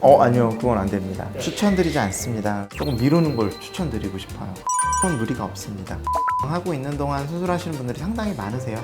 아니요, 그건 안 됩니다. 추천드리지 않습니다. 조금 미루는 걸 추천드리고 싶어요. 그건 무리가 없습니다. 하고 있는 동안 수술하시는 분들이 상당히 많으세요.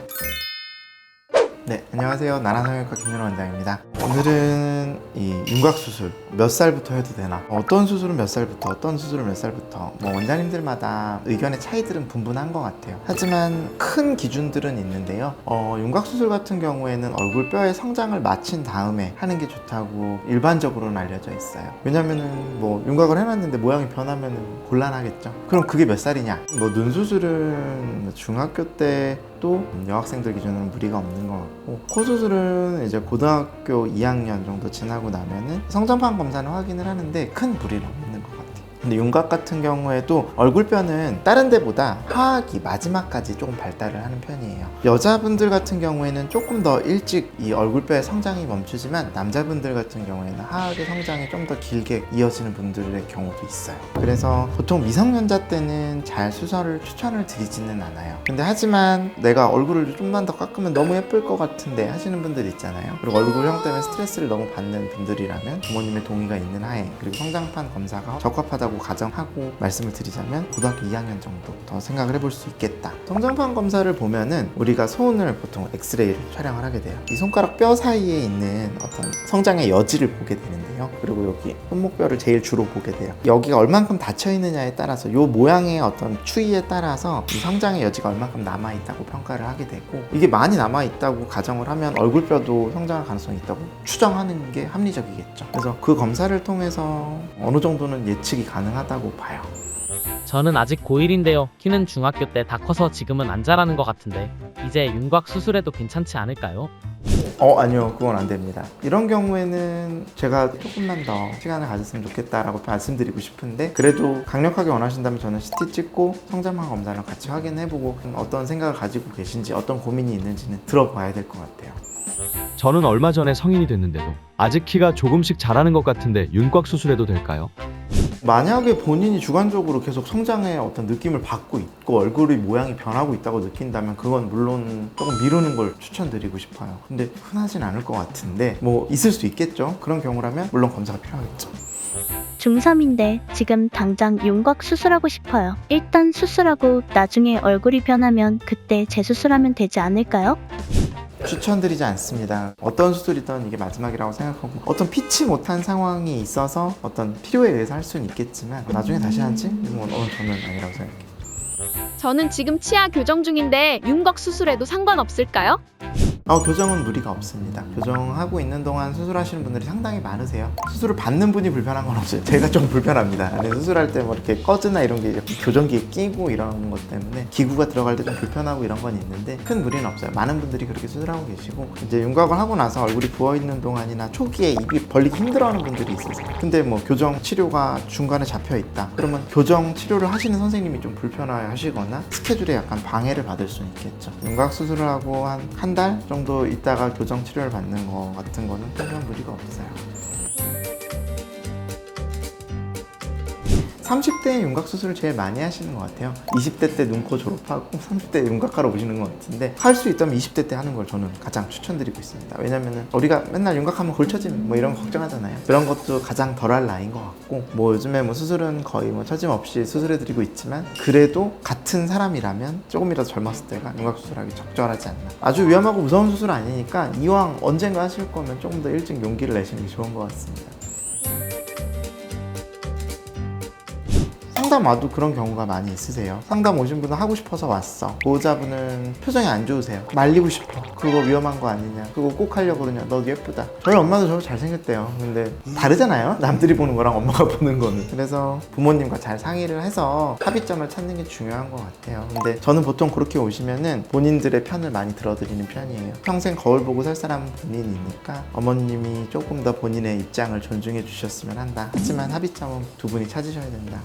네, 안녕하세요. 나라성형외과 김윤호 원장입니다. 오늘은 이 윤곽수술 몇 살부터 해도 되나, 어떤 수술은 몇 살부터, 어떤 수술은 몇 살부터, 원장님들마다 의견의 차이들은 분분한 것 같아요. 하지만 큰 기준들은 있는데요. 윤곽수술 같은 경우에는 얼굴뼈의 성장을 마친 다음에 하는 게 좋다고 일반적으로는 알려져 있어요. 왜냐면은 윤곽을 해놨는데 모양이 변하면 곤란하겠죠. 그럼 그게 몇 살이냐? 눈 수술은 중학교 때 또 여학생들 기준으로는 무리가 없는 것 같고, 코 수술은 이제 고등학교 2학년 정도 지나고 나면은 성전판 검사는 확인을 하는데 큰 무리는 없는 것 같아요. 근데 윤곽 같은 경우에도 얼굴뼈는 다른 데보다 하악이 마지막까지 조금 발달을 하는 편이에요. 여자분들 같은 경우에는 조금 더 일찍 이 얼굴뼈의 성장이 멈추지만, 남자분들 같은 경우에는 하악의 성장이 좀 더 길게 이어지는 분들의 경우도 있어요. 그래서 보통 미성년자 때는 잘 수술을 추천을 드리지는 않아요. 근데 하지만 내가 얼굴을 좀만 더 깎으면 너무 예쁠 것 같은데 하시는 분들 있잖아요. 그리고 얼굴형 때문에 스트레스를 너무 받는 분들이라면 부모님의 동의가 있는 하에, 그리고 성장판 검사가 적합하다고 가정하고 말씀을 드리자면 고등학교 2학년 정도 더 생각을 해볼 수 있겠다. 성장판 검사를 보면은 우리가 손을 보통 엑스레이를 촬영을 하게 돼요. 이 손가락 뼈 사이에 있는 어떤 성장의 여지를 보게 되는데요. 그리고 여기 손목뼈를 제일 주로 보게 돼요. 여기가 얼만큼 닫혀 있느냐에 따라서, 이 모양의 어떤 추이에 따라서 이 성장의 여지가 얼만큼 남아있다고 평가를 하게 되고, 이게 많이 남아있다고 가정을 하면 얼굴뼈도 성장할 가능성이 있다고 추정하는 게 합리적이겠죠. 그래서 그 검사를 통해서 어느 정도는 예측이 가능하다고 봐요. 저는 아직 고1인데요. 키는 중학교 때 다 커서 지금은 안 자라는 것 같은데 이제 윤곽 수술해도 괜찮지 않을까요? 아니요, 그건 안 됩니다. 이런 경우에는 제가 조금만 더 시간을 가졌으면 좋겠다라고 말씀드리고 싶은데, 그래도 강력하게 원하신다면 저는 CT 찍고 성장판 검사를 같이 확인해보고 어떤 생각을 가지고 계신지, 어떤 고민이 있는지는 들어봐야 될 것 같아요. 저는 얼마 전에 성인이 됐는데도 아직 키가 조금씩 자라는 것 같은데 윤곽 수술해도 될까요? 만약에 본인이 주관적으로 계속 성장의 어떤 느낌을 받고 있고 얼굴의 모양이 변하고 있다고 느낀다면 그건 물론 조금 미루는 걸 추천드리고 싶어요. 근데 흔하진 않을 것 같은데 있을 수 있겠죠. 그런 경우라면 물론 검사가 필요하겠죠. 중3인데 지금 당장 윤곽 수술하고 싶어요. 일단 수술하고 나중에 얼굴이 변하면 그때 재수술하면 되지 않을까요? 추천드리지 않습니다. 어떤 수술이든 이게 마지막이라고 생각하고, 어떤 피치 못한 상황이 있어서 어떤 필요에 의해서 할 수는 있겠지만 나중에 다시 하지? 저는 아니라고 생각해요. 저는 지금 치아 교정 중인데 윤곽 수술해도 상관없을까요? 교정은 무리가 없습니다. 교정하고 있는 동안 수술하시는 분들이 상당히 많으세요. 수술을 받는 분이 불편한 건 없어요. 제가 좀 불편합니다. 수술할 때 이렇게 꺼즈나 이런 게 교정기에 끼고 이런 것 때문에 기구가 들어갈 때 좀 불편하고 이런 건 있는데 큰 무리는 없어요. 많은 분들이 그렇게 수술하고 계시고, 이제 윤곽을 하고 나서 얼굴이 부어있는 동안이나 초기에 입이 벌리기 힘들어하는 분들이 있으세요. 근데 교정 치료가 중간에 잡혀 있다. 그러면 교정 치료를 하시는 선생님이 좀 불편해 하시거나 스케줄에 약간 방해를 받을 수는 있겠죠. 윤곽 수술을 하고 한 달 정도 있다가 교정 치료를 받는 거 같은 거는 큰 무리가 없어요. 30대에 윤곽 수술을 제일 많이 하시는 것 같아요. 20대 때 눈, 코 졸업하고 30대에 윤곽하러 오시는 것 같은데, 할 수 있다면 20대 때 하는 걸 저는 가장 추천드리고 있습니다. 왜냐면은 우리가 맨날 윤곽하면 걸쳐짐 이런 거 걱정하잖아요. 그런 것도 가장 덜할 나이인 것 같고, 요즘에 수술은 거의 처짐 없이 수술해드리고 있지만, 그래도 같은 사람이라면 조금이라도 젊었을 때가 윤곽 수술하기 적절하지 않나. 아주 위험하고 무서운 수술 아니니까 이왕 언젠가 하실 거면 조금 더 일찍 용기를 내시는 게 좋은 것 같습니다. 상담 와도 그런 경우가 많이 있으세요. 상담 오신 분은 하고 싶어서 왔어. 보호자분은 표정이 안 좋으세요. 말리고 싶어. 그거 위험한 거 아니냐, 그거 꼭 하려고 그러냐, 너 예쁘다. 저희 엄마도 저 잘생겼대요. 근데 다르잖아요, 남들이 보는 거랑 엄마가 보는 거는. 그래서 부모님과 잘 상의를 해서 합의점을 찾는 게 중요한 것 같아요. 근데 저는 보통 그렇게 오시면은 본인들의 편을 많이 들어드리는 편이에요. 평생 거울 보고 살 사람은 본인이니까 어머님이 조금 더 본인의 입장을 존중해 주셨으면 한다. 하지만 합의점은 두 분이 찾으셔야 된다.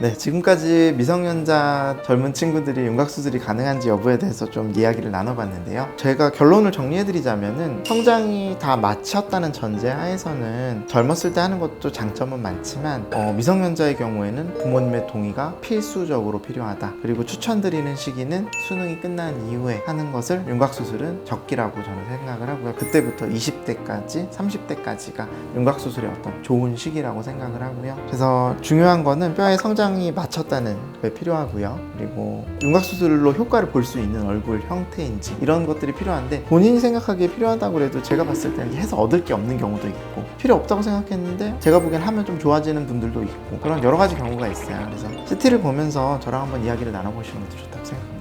네, 지금까지 미성년자 젊은 친구들이 윤곽수술이 가능한지 여부에 대해서 좀 이야기를 나눠봤는데요. 제가 결론을 정리해드리자면은 성장이 다 마쳤다는 전제 하에서는 젊었을 때 하는 것도 장점은 많지만 미성년자의 경우에는 부모님의 동의가 필수적으로 필요하다. 그리고 추천드리는 시기는 수능이 끝난 이후에 하는 것을 윤곽수술은 적기라고 저는 생각을 하고요. 그때부터 20대까지 30대까지가 윤곽수술의 어떤 좋은 시기라고 생각을 하고요. 그래서 중요한 거는 뼈의 성장이 마쳤다는 게 필요하고요. 그리고 윤곽수술로 효과를 볼 수 있는 얼굴 형태인지 이런 것들이 필요한데 본인이 생각하기에 필요하다고 해도 제가 봤을 때는 해서 얻을 게 없는 경우도 있고 필요 없다고 생각했는데 제가 보기엔 하면 좀 좋아지는 분들도 있고 그런 여러 가지 경우가 있어요. 그래서 CT를 보면서 저랑 한번 이야기를 나눠보시는 것도 좋다고 생각합니다.